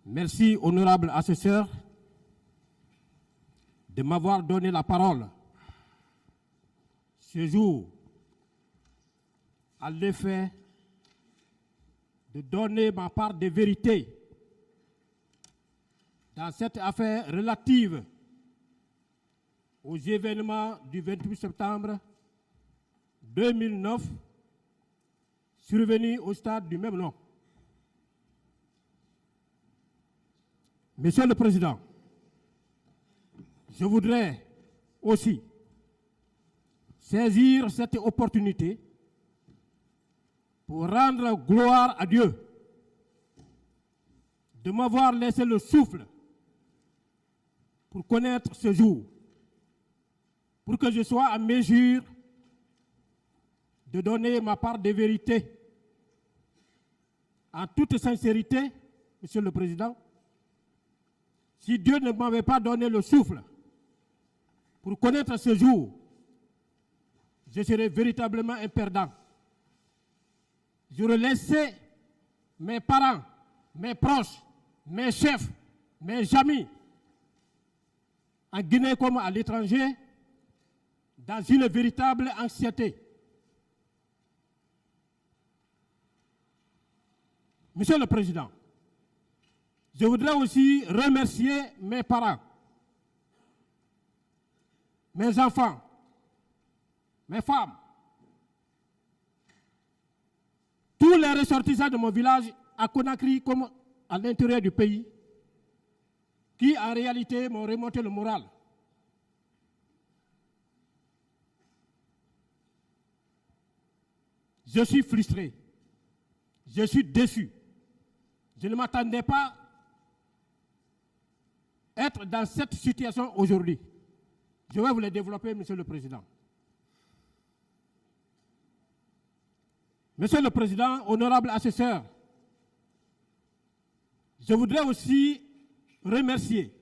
Merci, honorable assesseur, de m'avoir donné la parole ce jour à l'effet de donner ma part de vérité dans cette affaire relative aux événements du 28 septembre 2009 survenus au stade du même nom. Monsieur le Président, je voudrais aussi saisir cette opportunité pour rendre gloire à Dieu de m'avoir laissé le souffle pour connaître ce jour, pour que je sois en mesure de donner ma part de vérité. En toute sincérité, Monsieur le Président, si Dieu ne m'avait pas donné le souffle pour connaître ce jour, je serais véritablement un perdant. J'aurais laissé mes parents, mes proches, mes chefs, mes amis, en Guinée comme à l'étranger, dans une véritable anxiété. Monsieur le Président, je voudrais aussi remercier mes parents, mes enfants, mes femmes, tous les ressortissants de mon village à Conakry comme à l'intérieur du pays, qui en réalité m'ont remonté le moral. Je suis frustré, je suis déçu. Je ne m'attendais pas à être dans cette situation aujourd'hui. Je vais vous le développer, Monsieur le Président. Monsieur le Président, honorable assesseur, je voudrais aussi remercier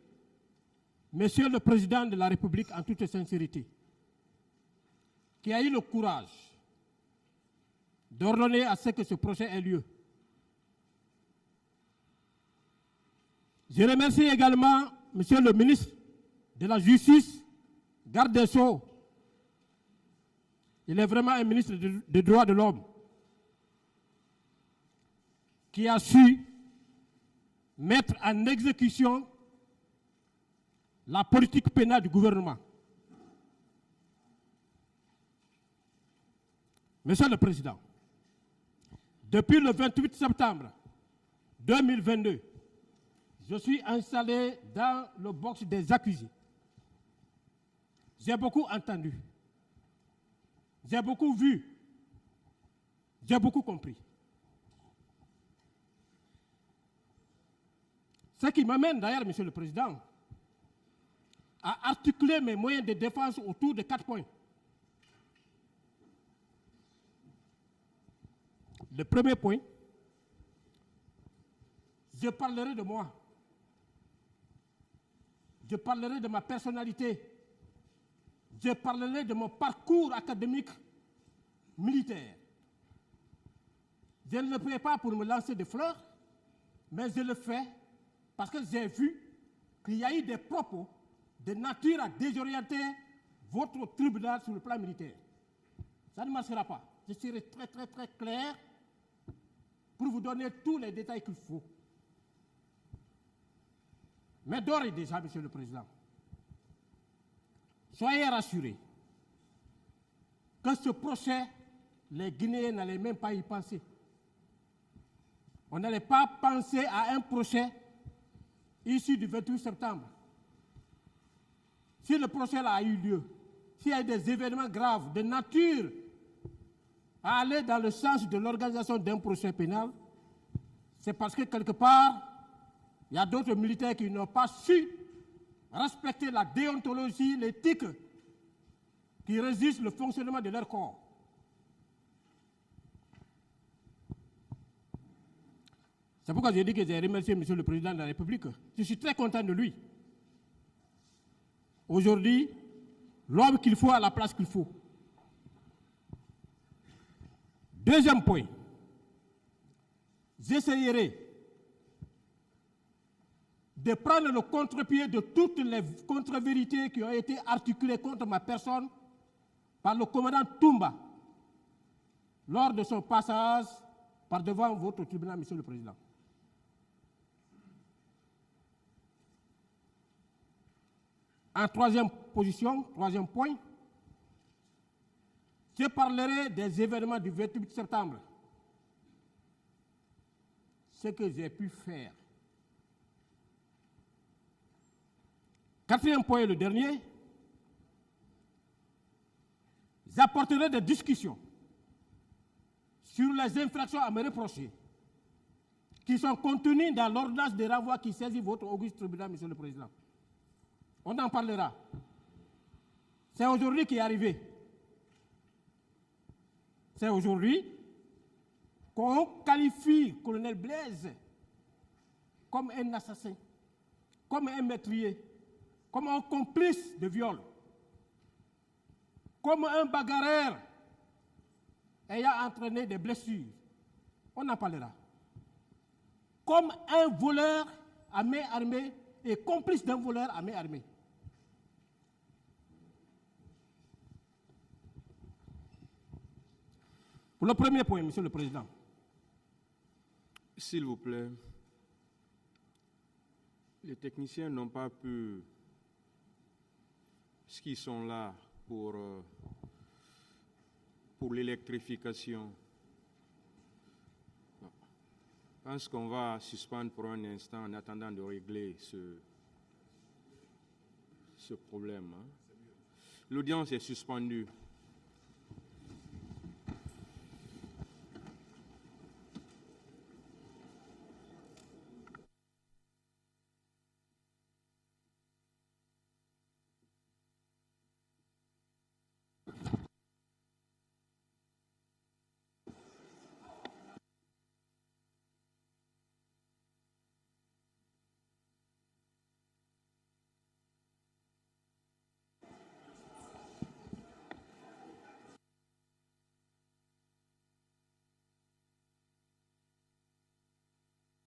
Monsieur le Président de la République en toute sincérité, qui a eu le courage d'ordonner à ce que ce procès ait lieu. Je remercie également Monsieur le ministre de la Justice, garde des Sceaux. Il est vraiment un ministre des droits de l'homme qui a su mettre en exécution la politique pénale du gouvernement. Monsieur le Président, depuis le 28 septembre 2022, je suis installé dans le box des accusés. J'ai beaucoup entendu, j'ai beaucoup vu, j'ai beaucoup compris. Ce qui m'amène d'ailleurs, Monsieur le Président, à articuler mes moyens de défense autour de 4 points. Le premier point, je parlerai de moi. Je parlerai de ma personnalité. Je parlerai de mon parcours académique militaire. Je ne le fais pas pour me lancer des fleurs, mais je le fais parce que j'ai vu qu'il y a eu des propos de nature à désorienter votre tribunal sur le plan militaire. Ça ne marchera pas. Je serai très clair pour vous donner tous les détails qu'il faut. Mais d'ores et déjà, Monsieur le Président, soyez rassurés que ce procès, les Guinéens n'allaient même pas y penser. On n'allait pas penser à un procès issu du 28 septembre. Si le procès a eu lieu, s'il y a des événements graves de nature à aller dans le sens de l'organisation d'un procès pénal, c'est parce que quelque part, il y a d'autres militaires qui n'ont pas su respecter la déontologie, l'éthique qui régissent le fonctionnement de leur corps. C'est pourquoi j'ai dit que j'ai remercié M. le Président de la République. Je suis très content de lui. Aujourd'hui, l'homme qu'il faut à la place qu'il faut. Deuxième point, j'essayerai de prendre le contre-pied de toutes les contre-vérités qui ont été articulées contre ma personne par le commandant Toumba lors de son passage par devant votre tribunal, Monsieur le Président. En troisième point, je parlerai des événements du 28 septembre. Ce que j'ai pu faire. Quatrième point, le dernier, j'apporterai des discussions sur les infractions à me reprocher qui sont contenues dans l'ordonnance de renvoi qui saisit votre auguste tribunal, Monsieur le Président. On en parlera. C'est aujourd'hui qui est arrivé. C'est aujourd'hui qu'on qualifie le colonel Blaise comme un assassin, comme un meurtrier, comme un complice de viol, comme un bagarreur ayant entraîné des blessures. On en parlera. Comme un voleur à main armée et complice d'un voleur à main armée. Pour le premier point, Monsieur le Président. S'il vous plaît, les techniciens n'ont pas pu, ce qu'ils sont là pour l'électrification. Je pense qu'on va suspendre pour un instant en attendant de régler ce problème. L'audience est suspendue.